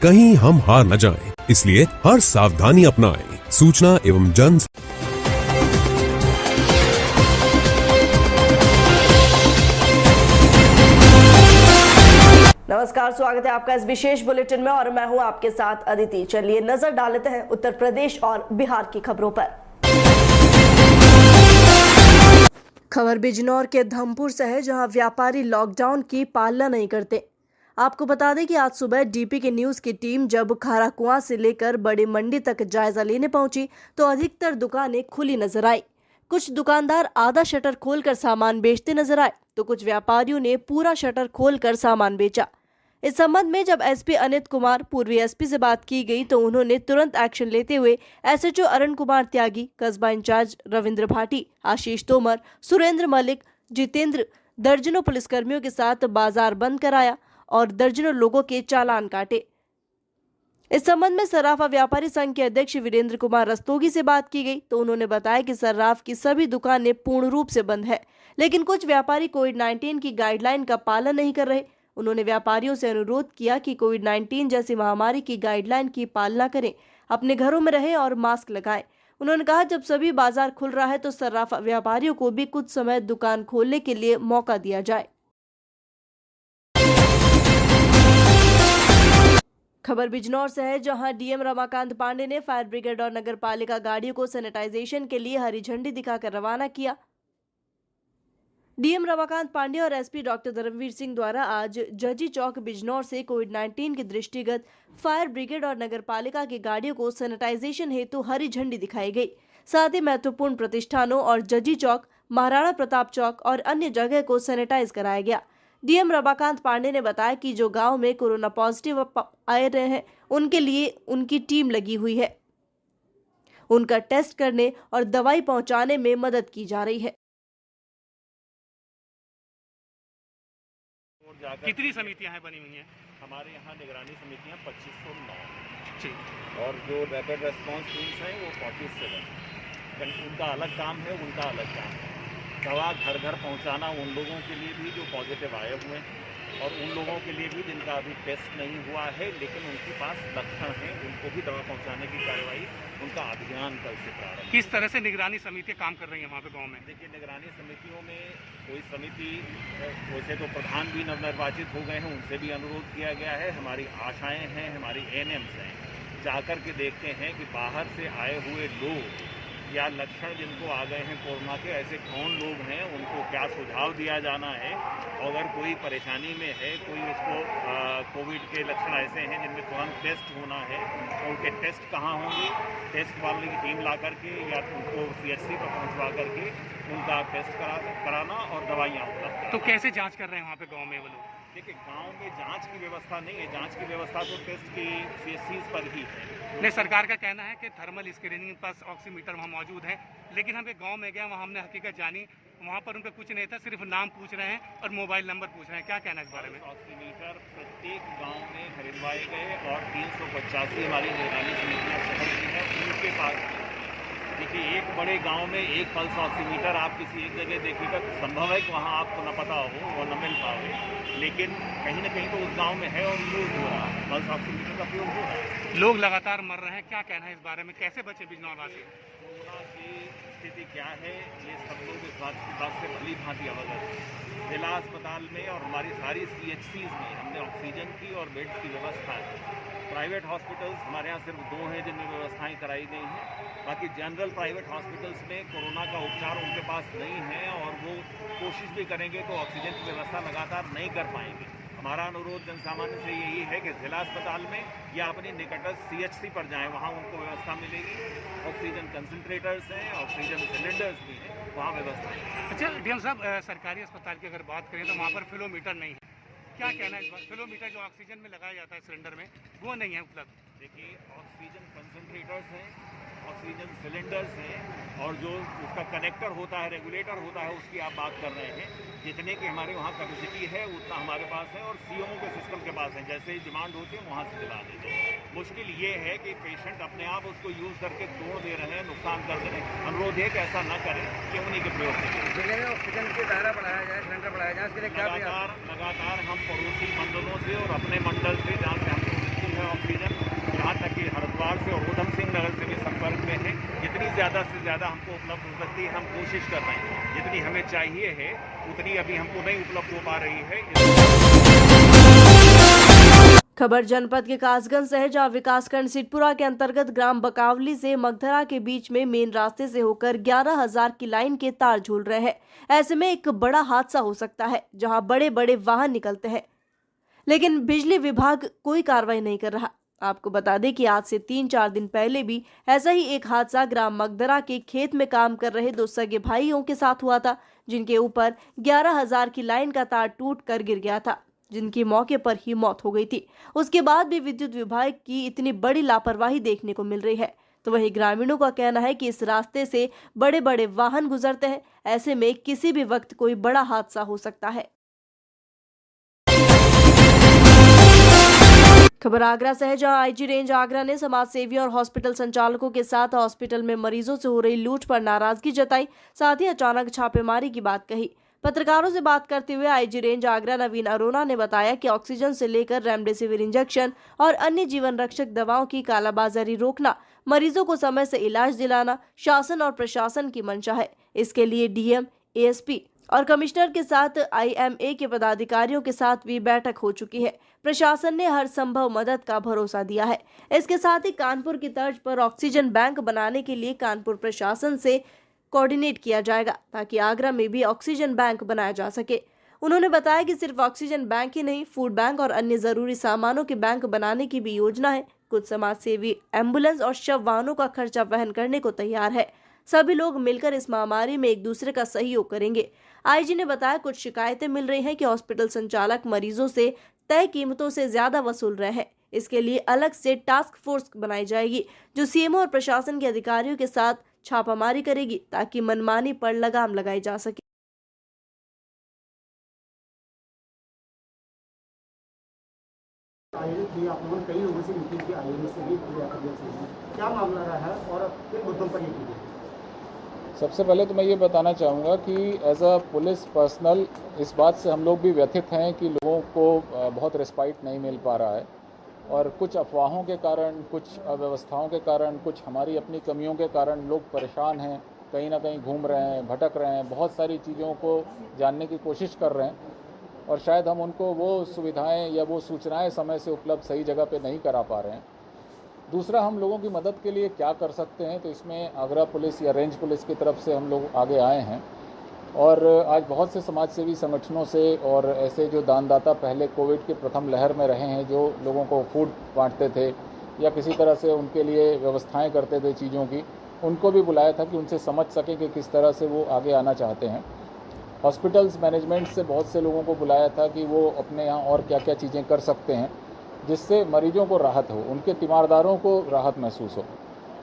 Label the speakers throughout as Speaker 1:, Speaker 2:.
Speaker 1: कहीं हम हार न जाएं, इसलिए हर सावधानी अपनाएं। सूचना एवं जन
Speaker 2: नमस्कार, स्वागत है आपका इस विशेष बुलेटिन में और मैं हूं आपके साथ अदिति। चलिए नजर डालते हैं उत्तर प्रदेश और बिहार की खबरों पर। खबर बिजनौर के धमपुर से है, जहां व्यापारी लॉकडाउन की पालना नहीं करते। आपको बता दें कि आज सुबह डीपी के न्यूज की टीम जब खाराकुआं से लेकर बड़ी मंडी तक जायजा लेने पहुंची तो अधिकतर दुकानें खुली नजर आई। कुछ दुकानदार आधा शटर खोलकर सामान बेचते नजर आए तो कुछ व्यापारियों ने पूरा शटर खोलकर सामान बेचा। इस संबंध में जब एसपी अनित कुमार पूर्वी एसपी से बात की गई तो उन्होंने तुरंत एक्शन लेते हुए एसएचओ अरुण कुमार त्यागी, कस्बा इंचार्ज रविंद्र भाटी, आशीष तोमर, सुरेंद्र मलिक, जितेंद्र दर्जनों पुलिसकर्मियों के साथ बाजार बंद कराया और दर्जनों लोगों के चालान काटे। इस संबंध में सर्राफा व्यापारी संघ के अध्यक्ष वीरेंद्र कुमार रस्तोगी से बात की गई तो उन्होंने बताया कि सर्राफ की सभी दुकानें पूर्ण रूप से बंद है, लेकिन कुछ व्यापारी कोविड-19 की गाइडलाइन का पालन नहीं कर रहे। उन्होंने व्यापारियों से अनुरोध किया कि कोविड-19 जैसी महामारी की गाइडलाइन की पालना करें, अपने घरों में रहें और मास्क लगाएं। उन्होंने कहा जब सभी बाजार खुल रहा है तो सर्राफा व्यापारियों को भी कुछ समय दुकान खोलने के लिए मौका दिया जाए। खबर बिजनौर से है, जहां डीएम रमाकांत पांडे ने फायर ब्रिगेड और नगर पालिका गाड़ियों को सैनिटाइजेशन के लिए हरी झंडी दिखाकर रवाना किया। डीएम रमाकांत पांडे और एसपी डॉक्टर धर्मवीर सिंह द्वारा आज जजी चौक बिजनौर से कोविड-19 के दृष्टिगत फायर ब्रिगेड और नगर पालिका की गाड़ियों को सैनिटाइजेशन हेतु हरी झंडी दिखाई गई। साथ ही महत्वपूर्ण प्रतिष्ठानों और जजी चौक, महाराणा प्रताप चौक और अन्य जगह को सैनिटाइज कराया गया। डीएम रमाकांत पांडे ने बताया कि जो गांव में कोरोना पॉजिटिव आए रहे हैं उनके लिए उनकी टीम लगी हुई है, उनका टेस्ट करने और दवाई पहुंचाने में मदद की जा रही है।
Speaker 3: कितनी समितियां हैं बनी हुई हैं?
Speaker 4: हमारे यहाँ निगरानी समितियाँ 2509
Speaker 3: जी,
Speaker 4: और जो रैपिड रेस्पॉन्स टीम्स हैं वो 47। उनका अलग काम है, उनका अलग काम है। दवा घर घर पहुँचाना उन लोगों के लिए भी जो पॉजिटिव आए हुए हैं और उन लोगों के लिए भी जिनका अभी टेस्ट नहीं हुआ है लेकिन उनके पास लक्षण हैं, उनको भी दवा पहुँचाने की कार्रवाई, उनका अभियान कल से प्रारंभ।
Speaker 3: किस तरह से निगरानी समितियां काम कर रही हैं वहाँ पे गांव में?
Speaker 4: देखिए, निगरानी समितियों में कोई समिति वैसे तो प्रधान भी नवनिर्वाचित हो गए हैं, उनसे भी अनुरोध किया गया है। हमारी आशाएं हैं, हमारी एएनएम्स हैं, जाकर के देखते हैं कि बाहर से आए हुए लोग या लक्षण जिनको आ गए हैं कोरोना के, ऐसे कौन लोग हैं, उनको क्या सुझाव दिया जाना है। अगर कोई परेशानी में है, कोई उसको कोविड के लक्षण ऐसे हैं जिनमें तुरंत टेस्ट होना है, तो उनके टेस्ट कहाँ होंगे, टेस्ट वाले की टीम ला करके या उनको सीएचसी पर पहुंचवा करके उनका टेस्ट कराना और दवाइयाँ उपलब्ध।
Speaker 3: तो कैसे जांच कर रहे हैं वहाँ पे गांव में वो लोग?
Speaker 4: देखिए, गांव में जांच की व्यवस्था नहीं है, जांच की व्यवस्था तो टेस्ट की सीएचसी पर ही है।
Speaker 3: नहीं, सरकार का कहना है कि थर्मल स्क्रीनिंग प्लस ऑक्सीमीटर वहाँ मौजूद है, लेकिन हम एक गाँव में गए, वहाँ हमने हकीकत जानी, वहाँ पर उनका कुछ नहीं था, सिर्फ नाम पूछ रहे हैं और मोबाइल नंबर पूछ रहे हैं। क्या कहना है इस बारे में?
Speaker 4: ऑक्सीमीटर प्रत्येक गांव में खरीदवाए गए और 385 हमारी निगरानी समितियाँ शहर की हैं, उनके पास। देखिए, एक बड़े गांव में एक पल्स ऑक्सीमीटर आप किसी एक जगह देखिएगा तो संभव है कि वहाँ आपको न पता हो, वो न मिल पाओगे, लेकिन कहीं ना कहीं तो उस गांव में है और यूज हो रहा है, पल्स ऑक्सीमीटर का उपयोग हो रहा है।
Speaker 3: लोग लगातार मर रहे हैं, क्या कहना है इस बारे में? कैसे बचे बिजनौर वासी?
Speaker 4: कोरोना की स्थिति क्या है, ये सब लोग इस बात से भली भांति अवगत है। जिला अस्पताल में और हमारी सारी सीएचसीज में हमने ऑक्सीजन की और बेड्स की व्यवस्था है। प्राइवेट हॉस्पिटल्स हमारे यहाँ सिर्फ 2 हैं जिनमें व्यवस्थाएं कराई गई हैं। बाकी जनरल प्राइवेट हॉस्पिटल्स में कोरोना का उपचार उनके पास नहीं है और वो कोशिश भी करेंगे तो ऑक्सीजन की व्यवस्था लगातार नहीं कर पाएंगे। हमारा अनुरोध जनसामान्य से यही है कि जिला अस्पताल में या अपनी निकटस्थ सीएचसी पर जाएं, वहाँ उनको व्यवस्था मिलेगी। ऑक्सीजन कंसंट्रेटर्स हैं, ऑक्सीजन सिलेंडर्स भी हैं, वहाँ व्यवस्था है।
Speaker 3: अच्छा डीएम साहब, सरकारी अस्पताल की अगर बात करें तो वहाँ पर फ्लोमीटर नहीं है, क्या कहना है इस बार? फ्लोमीटर जो ऑक्सीजन में लगाया जाता है सिलेंडर में, वो नहीं है उपलब्ध।
Speaker 4: देखिए, ऑक्सीजन कंसंट्रेटर्स हैं, ऑक्सीजन सिलेंडर्स हैं और जो उसका कनेक्टर होता है, रेगुलेटर होता है, उसकी आप बात कर रहे हैं। जितने की हमारे वहाँ कैपेसिटी है उतना हमारे पास है और सीएमओ के सिस्टम के पास है, जैसे ही डिमांड होती है वहाँ से दिला देते हैं। मुश्किल ये है कि पेशेंट अपने आप उसको यूज़ करके तोड़ दे रहे हैं, नुकसान कर दे रहे हैं। अनुरोध है कि ऐसा न करें, कि उन्हीं के प्रयोग करें।
Speaker 5: जिले में ऑक्सीजन की दायरा बढ़ाया जाए, सिलेंडर बढ़ाया जाए, इसके लिए क्या
Speaker 4: लगातार हम पड़ोसी मंडलों से और अपने मंडल से जहाँ से हमको है ऑक्सीजन, यहाँ तक कि हरिद्वार से और ऊधम सिंह नगर से भी संपर्क में है। जितनी ज़्यादा से ज़्यादा हमको उपलब्ध हो सकती है हम कोशिश कर रहे हैं, जितनी हमें चाहिए है उतनी अभी हमको नहीं उपलब्ध हो पा रही है।
Speaker 2: खबर जनपद के कासगंज से है, जहां विकासखंड सिटपुरा के अंतर्गत ग्राम बकावली से मगधरा के बीच में मेन रास्ते से होकर 11,000 की लाइन के तार झूल रहे हैं। ऐसे में एक बड़ा हादसा हो सकता है, जहां बड़े बड़े वाहन निकलते हैं, लेकिन बिजली विभाग कोई कार्रवाई नहीं कर रहा। आपको बता दें कि आज से 3-4 दिन पहले भी ऐसा ही एक हादसा ग्राम मगधरा के खेत में काम कर रहे 2 सगे भाइयों के साथ हुआ था, जिनके ऊपर 11,000 की लाइन का तार टूट कर गिर गया था, जिनकी मौके पर ही मौत हो गई थी। उसके बाद भी विद्युत विभाग की इतनी बड़ी लापरवाही देखने को मिल रही है। तो वहीं ग्रामीणों का कहना है कि इस रास्ते से बड़े बड़े वाहन गुजरते हैं, ऐसे में किसी भी वक्त कोई बड़ा हादसा हो सकता है। खबर आगरा से है, जहां आईजी रेंज आगरा ने समाज सेवी और हॉस्पिटल संचालकों के साथ हॉस्पिटल में मरीजों से हो रही लूट पर नाराजगी जताई, साथ ही अचानक छापेमारी की बात कही। पत्रकारों से बात करते हुए आईजी रेंज आगरा नवीन अरोड़ा ने बताया कि ऑक्सीजन से लेकर रेमडेसिविर इंजेक्शन और अन्य जीवन रक्षक दवाओं की कालाबाजारी रोकना, मरीजों को समय से इलाज दिलाना शासन और प्रशासन की मंशा है। इसके लिए डीएम, एएसपी और कमिश्नर के साथ आईएमए के पदाधिकारियों के साथ भी बैठक हो चुकी है। प्रशासन ने हर संभव मदद का भरोसा दिया है। इसके साथ ही कानपुर की तर्ज पर ऑक्सीजन बैंक बनाने के लिए कानपुर प्रशासन से कोऑर्डिनेट किया जाएगा, ताकि आगरा में भी ऑक्सीजन बैंक बनाया जा सके। उन्होंने बताया कि सिर्फ ऑक्सीजन बैंक ही नहीं, फूड बैंक और अन्य जरूरी सामानों के बैंक बनाने की भी योजना है। कुछ समाज सेवी एम्बुलेंस और शव वाहनों का खर्चा वहन करने को तैयार है। सभी लोग मिलकर इस महामारी में एक दूसरे का सहयोग करेंगे। आईजी ने बताया कुछ शिकायतें मिल रही हैं कि हॉस्पिटल संचालक मरीजों से तय कीमतों से ज्यादा वसूल रहे हैं। इसके लिए अलग से टास्क फोर्स बनाई जाएगी, जो सीएमओ और प्रशासन के अधिकारियों के साथ छापामारी करेगी, ताकि मनमानी पर लगाम लगाई जा सके।
Speaker 6: आप लोगों ने कई लोगों से मीटिंग की, आईएमए से भी क्या मामला रहा है और किन मुद्दों पर ये की गई?
Speaker 7: सबसे पहले तो मैं ये बताना चाहूँगा कि एज अ पुलिस पर्सनल इस बात से हम लोग भी व्यथित हैं कि लोगों को बहुत रिस्पाइट नहीं मिल पा रहा है, और कुछ अफवाहों के कारण, कुछ अव्यवस्थाओं के कारण, कुछ हमारी अपनी कमियों के कारण लोग परेशान हैं, कहीं ना कहीं घूम रहे हैं, भटक रहे हैं, बहुत सारी चीज़ों को जानने की कोशिश कर रहे हैं, और शायद हम उनको वो सुविधाएं या वो सूचनाएं समय से उपलब्ध सही जगह पे नहीं करा पा रहे हैं। दूसरा, हम लोगों की मदद के लिए क्या कर सकते हैं, तो इसमें आगरा पुलिस या रेंज पुलिस की तरफ से हम लोग आगे आए हैं, और आज बहुत से समाजसेवी संगठनों से और ऐसे जो दानदाता पहले कोविड के प्रथम लहर में रहे हैं, जो लोगों को फूड बांटते थे या किसी तरह से उनके लिए व्यवस्थाएं करते थे चीज़ों की, उनको भी बुलाया था कि उनसे समझ सकें कि किस तरह से वो आगे आना चाहते हैं। हॉस्पिटल्स मैनेजमेंट से बहुत से लोगों को बुलाया था कि वो अपने यहाँ और क्या क्या चीज़ें कर सकते हैं जिससे मरीजों को राहत हो, उनके तीमारदारों को राहत महसूस हो।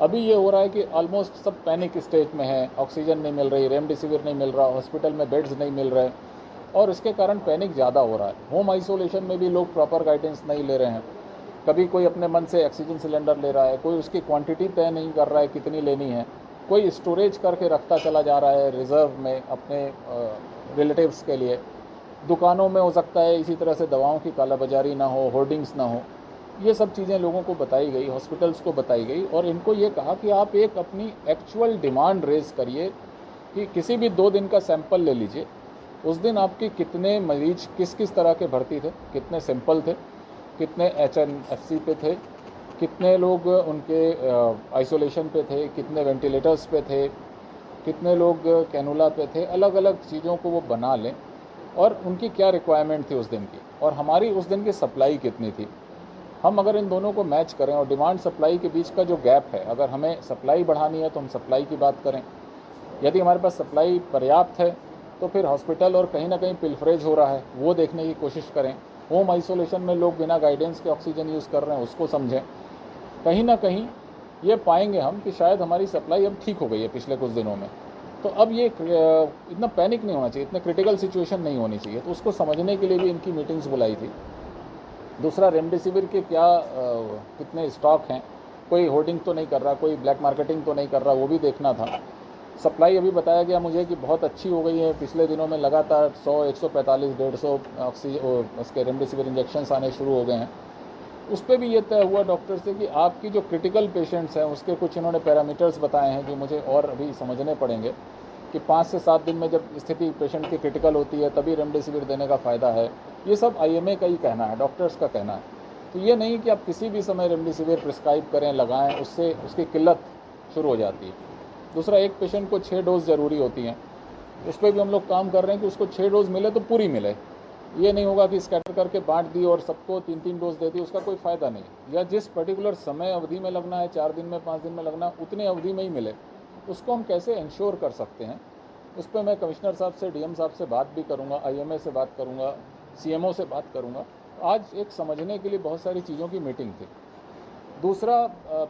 Speaker 7: अभी ये हो रहा है कि ऑलमोस्ट सब पैनिक स्टेट में है, ऑक्सीजन नहीं मिल रही, रेमडेसिविर नहीं मिल रहा, हॉस्पिटल में बेड्स नहीं मिल रहे, और इसके कारण पैनिक ज़्यादा हो रहा है। होम आइसोलेशन में भी लोग प्रॉपर गाइडेंस नहीं ले रहे हैं। कभी कोई अपने मन से ऑक्सीजन सिलेंडर ले रहा है, कोई उसकी क्वांटिटी तय नहीं कर रहा है कितनी लेनी है, कोई स्टोरेज करके रखता चला जा रहा है रिज़र्व में अपने रिलेटिव्स के लिए। दुकानों में हो सकता है इसी तरह से दवाओं की कालाबाजारी ना हो, होर्डिंग्स ना हो। ये सब चीज़ें लोगों को बताई गई, हॉस्पिटल्स को बताई गई, और इनको ये कहा कि आप एक अपनी एक्चुअल डिमांड रेज करिए कि किसी भी 2 दिन का सैंपल ले लीजिए, उस दिन आपके कितने मरीज किस किस तरह के भर्ती थे, कितने सिंपल थे, कितने HNFC पे थे, कितने लोग उनके आइसोलेशन पे थे, कितने वेंटिलेटर्स पे थे, कितने लोग कैनुला पे थे। अलग अलग चीज़ों को वो बना लें और उनकी क्या रिक्वायरमेंट थी उस दिन की, और हमारी उस दिन की सप्लाई कितनी थी। हम अगर इन दोनों को मैच करें और डिमांड सप्लाई के बीच का जो गैप है, अगर हमें सप्लाई बढ़ानी है तो हम सप्लाई की बात करें। यदि हमारे पास सप्लाई पर्याप्त है तो फिर हॉस्पिटल और कहीं ना कहीं पिलफरेज हो रहा है वो देखने की कोशिश करें। होम आइसोलेशन में लोग बिना गाइडेंस के ऑक्सीजन यूज़ कर रहे हैं उसको समझें। कहीं ना कहीं ये पाएंगे हम कि शायद हमारी सप्लाई अब ठीक हो गई है पिछले कुछ दिनों में। तो अब ये इतना पैनिक नहीं होना चाहिए, इतने क्रिटिकल सिचुएशन नहीं होनी चाहिए, तो उसको समझने के लिए भी इनकी मीटिंग्स बुलाई थी। दूसरा, रेमडेसिविर के क्या कितने स्टॉक हैं, कोई होर्डिंग तो नहीं कर रहा, कोई ब्लैक मार्केटिंग तो नहीं कर रहा, वो भी देखना था। सप्लाई अभी बताया गया मुझे कि बहुत अच्छी हो गई है, पिछले दिनों में लगातार 100, 145, 150 ऑक्सीजन उसके रेमडेसिविर इंजेक्शन्स आने शुरू हो गए हैं। उस पर भी ये तय हुआ डॉक्टर से कि आपकी जो क्रिटिकल पेशेंट्स हैं उसके कुछ इन्होंने पैरामीटर्स बताए हैं जो मुझे और अभी समझने पड़ेंगे कि 5 से 7 दिन में जब स्थिति पेशेंट की क्रिटिकल होती है तभी रेमडेसिविर देने का फ़ायदा है। ये सब IMA का ही कहना है, डॉक्टर्स का कहना है। तो ये नहीं कि आप किसी भी समय रेमडेसिविर प्रिस्क्राइब करें, लगाएं, उससे उसकी किल्लत शुरू हो जाती है। दूसरा, एक पेशेंट को 6 डोज ज़रूरी होती हैं, उस पर भी हम लोग काम कर रहे हैं कि उसको 6 डोज मिले तो पूरी मिले। ये नहीं होगा कि स्कैटर करके बांट दी और सबको 3-3 डोज दे दी, उसका कोई फ़ायदा नहीं। या जिस पर्टिकुलर समय अवधि में लगना है, 4 दिन में, 5 दिन में लगना, उतनी अवधि में ही मिले, उसको हम कैसे इंश्योर कर सकते हैं, उस पर मैं कमिश्नर साहब से, DM साहब से बात भी करूँगा, IMA से बात करूँगा, CMO से बात करूँगा। आज एक समझने के लिए बहुत सारी चीज़ों की मीटिंग थी। दूसरा,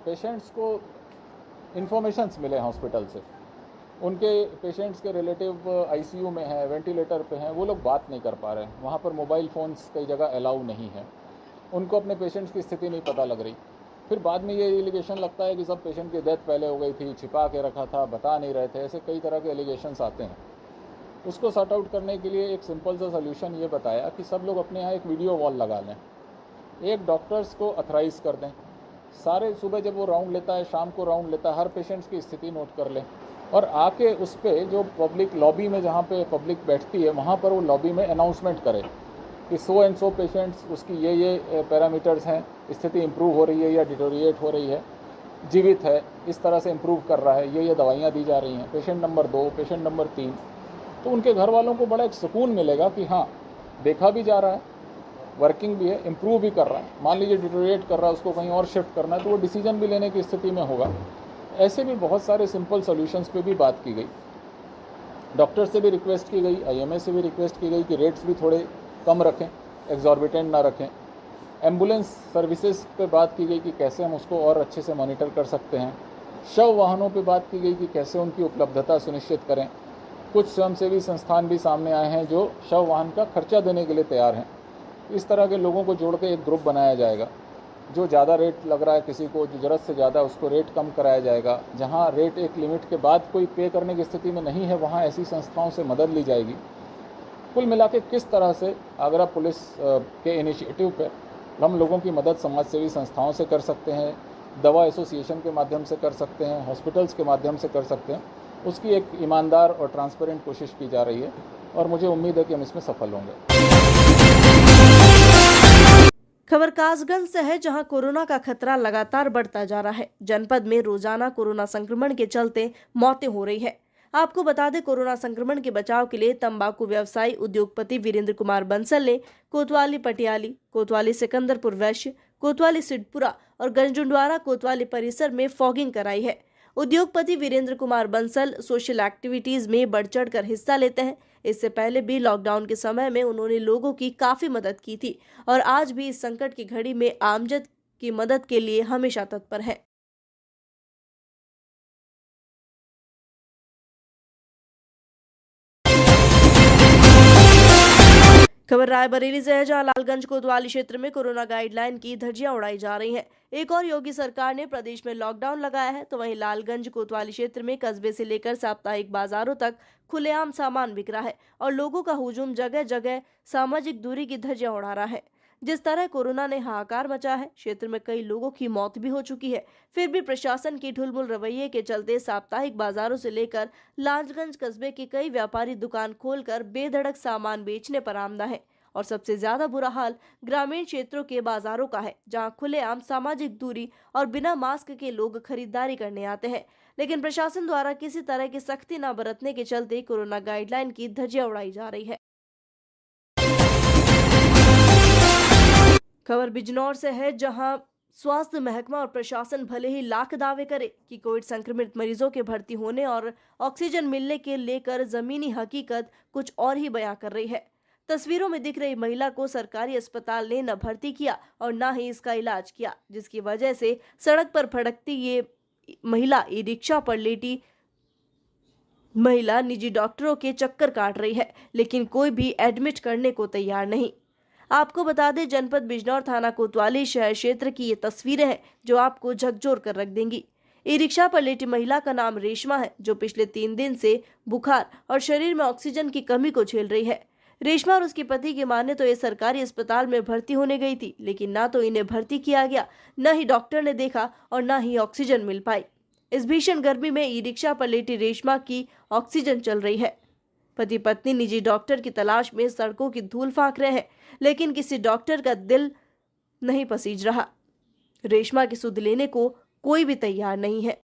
Speaker 7: पेशेंट्स को इन्फॉर्मेशंस मिले हॉस्पिटल से, उनके पेशेंट्स के रिलेटिव ICU में हैं, वेंटिलेटर पे हैं, वो लोग बात नहीं कर पा रहे हैं, वहाँ पर मोबाइल फ़ोन्स कई जगह अलाउ नहीं है, उनको अपने पेशेंट्स की स्थिति नहीं पता लग रही। फिर बाद में ये एलिगेशन लगता है कि सब पेशेंट की डेथ पहले हो गई थी, छिपा के रखा था, बता नहीं रहे थे, ऐसे कई तरह के एलिगेशंस आते हैं। उसको सॉर्ट आउट करने के लिए एक सिंपल सा सोल्यूशन ये बताया कि सब लोग अपने यहाँ एक वीडियो वॉल लगा लें, एक डॉक्टर्स को अथराइज़ कर दें, सारे सुबह जब वो राउंड लेता है, शाम को राउंड लेता है, हर पेशेंट्स की स्थिति नोट कर लें और आके उस पर जो पब्लिक लॉबी में, जहाँ पे पब्लिक बैठती है, वहाँ पर वो लॉबी में अनाउंसमेंट करे कि 100 एंड 100 पेशेंट्स, उसकी ये पैरामीटर्स हैं, स्थिति इंप्रूव हो रही है या डिटोरिएट हो रही है, जीवित है, इस तरह से इंप्रूव कर रहा है, ये दवाइयाँ दी जा रही हैं, पेशेंट नंबर 2, पेशेंट नंबर 3। तो उनके घर वालों को बड़ा एक सुकून मिलेगा कि हाँ, देखा भी जा रहा है, वर्किंग भी है, इम्प्रूव भी कर रहा है। मान लीजिए डिटोरिएट कर रहा है, उसको कहीं और शिफ्ट करना है, तो वो डिसीजन भी लेने की स्थिति में होगा। ऐसे भी बहुत सारे सिंपल सॉल्यूशंस पे भी बात की गई, डॉक्टर से भी रिक्वेस्ट की गई, IMA से भी रिक्वेस्ट की गई कि रेट्स भी थोड़े कम रखें, एग्जॉर्बिटेंट ना रखें। एम्बुलेंस सर्विसेज पे बात की गई कि कैसे हम उसको और अच्छे से मॉनिटर कर सकते हैं। शव वाहनों पे बात की गई कि कैसे उनकी उपलब्धता सुनिश्चित करें। कुछ स्वयंसेवी संस्थान भी सामने आए हैं जो शव वाहन का खर्चा देने के लिए तैयार हैं। इस तरह के लोगों को जोड़ के एक ग्रुप बनाया जाएगा। जो ज़्यादा रेट लग रहा है किसी को, जो ज़रूरत से ज़्यादा, उसको रेट कम कराया जाएगा। जहाँ रेट एक लिमिट के बाद कोई पे करने की स्थिति में नहीं है, वहाँ ऐसी संस्थाओं से मदद ली जाएगी। कुल मिला के किस तरह से आगरा पुलिस के इनिशिएटिव पर हम लोगों की मदद समाज सेवी संस्थाओं से कर सकते हैं, दवा एसोसिएशन के माध्यम से कर सकते हैं, हॉस्पिटल्स के माध्यम से कर सकते हैं, उसकी एक ईमानदार और ट्रांसपेरेंट कोशिश की जा रही है और मुझे उम्मीद है कि हम इसमें सफल होंगे।
Speaker 2: खबर कासगंज से है, जहां कोरोना का खतरा लगातार बढ़ता जा रहा है। जनपद में रोजाना कोरोना संक्रमण के चलते मौतें हो रही है। आपको बता दें, कोरोना संक्रमण के बचाव के लिए तंबाकू व्यवसायी उद्योगपति वीरेंद्र कुमार बंसल ने कोतवाली पटियाली, कोतवाली सिकंदरपुर वैश्य, कोतवाली सिद्धपुरा और गंजडुंडवारा कोतवाली परिसर में फॉगिंग कराई है। उद्योगपति वीरेंद्र कुमार बंसल सोशल एक्टिविटीज में बढ़ चढ़ कर हिस्सा लेते हैं। इससे पहले भी लॉकडाउन के समय में उन्होंने लोगों की काफी मदद की थी और आज भी इस संकट की घड़ी में आमजन की मदद के लिए हमेशा तत्पर है। खबर रायबरेली से है, जहां लालगंज कोतवाली क्षेत्र में कोरोना गाइडलाइन की धज्जियां उड़ाई जा रही हैं। एक और योगी सरकार ने प्रदेश में लॉकडाउन लगाया है, तो वहीं लालगंज कोतवाली क्षेत्र में कस्बे से लेकर साप्ताहिक बाजारों तक खुलेआम सामान बिक रहा है और लोगों का हुजूम जगह जगह सामाजिक दूरी की धज्जियां उड़ा रहा है। जिस तरह कोरोना ने हाहाकार मचा है, क्षेत्र में कई लोगों की मौत भी हो चुकी है, फिर भी प्रशासन की ढुलमुल रवैये के चलते साप्ताहिक बाजारों से लेकर लालगंज कस्बे के कई व्यापारी दुकान खोलकर बेधड़क सामान बेचने पर आमदा है। और सबसे ज्यादा बुरा हाल ग्रामीण क्षेत्रों के बाजारों का है, जहां खुलेआम सामाजिक दूरी और बिना मास्क के लोग खरीदारी करने आते हैं, लेकिन प्रशासन द्वारा किसी तरह की सख्ती न बरतने के चलते कोरोना गाइडलाइन की धज्जियां उड़ाई जा रही है। खबर बिजनौर से है, जहां स्वास्थ्य महकमा और प्रशासन भले ही लाख दावे करे कि कोविड संक्रमित मरीजों के भर्ती होने और ऑक्सीजन मिलने के लेकर जमीनी हकीकत कुछ और ही बयां कर रही है। तस्वीरों में दिख रही महिला को सरकारी अस्पताल ने न भर्ती किया और न ही इसका इलाज किया, जिसकी वजह से सड़क पर भड़कती ये महिला ई रिक्शा पर लेटी महिला निजी डॉक्टरों के चक्कर काट रही है, लेकिन कोई भी एडमिट करने को तैयार नहीं। आपको बता दें, जनपद बिजनौर थाना कोतवाली शहर क्षेत्र की ये तस्वीरें हैं जो आपको झकझोर कर रख देंगी। ई रिक्शा पर लेटी महिला का नाम रेशमा है, जो पिछले 3 दिन से बुखार और शरीर में ऑक्सीजन की कमी को झेल रही है। रेशमा और उसके पति की माने तो ये सरकारी अस्पताल में भर्ती होने गई थी, लेकिन ना तो इन्हें भर्ती किया गया, न ही डॉक्टर ने देखा और न ही ऑक्सीजन मिल पाई। इस भीषण गर्मी में ई रिक्शा पर लेटी रेशमा की ऑक्सीजन चल रही है। पति पत्नी निजी डॉक्टर की तलाश में सड़कों की धूल फांक रहे हैं, लेकिन किसी डॉक्टर का दिल नहीं पसीज रहा। रेशमा की सुध लेने को कोई भी तैयार नहीं है।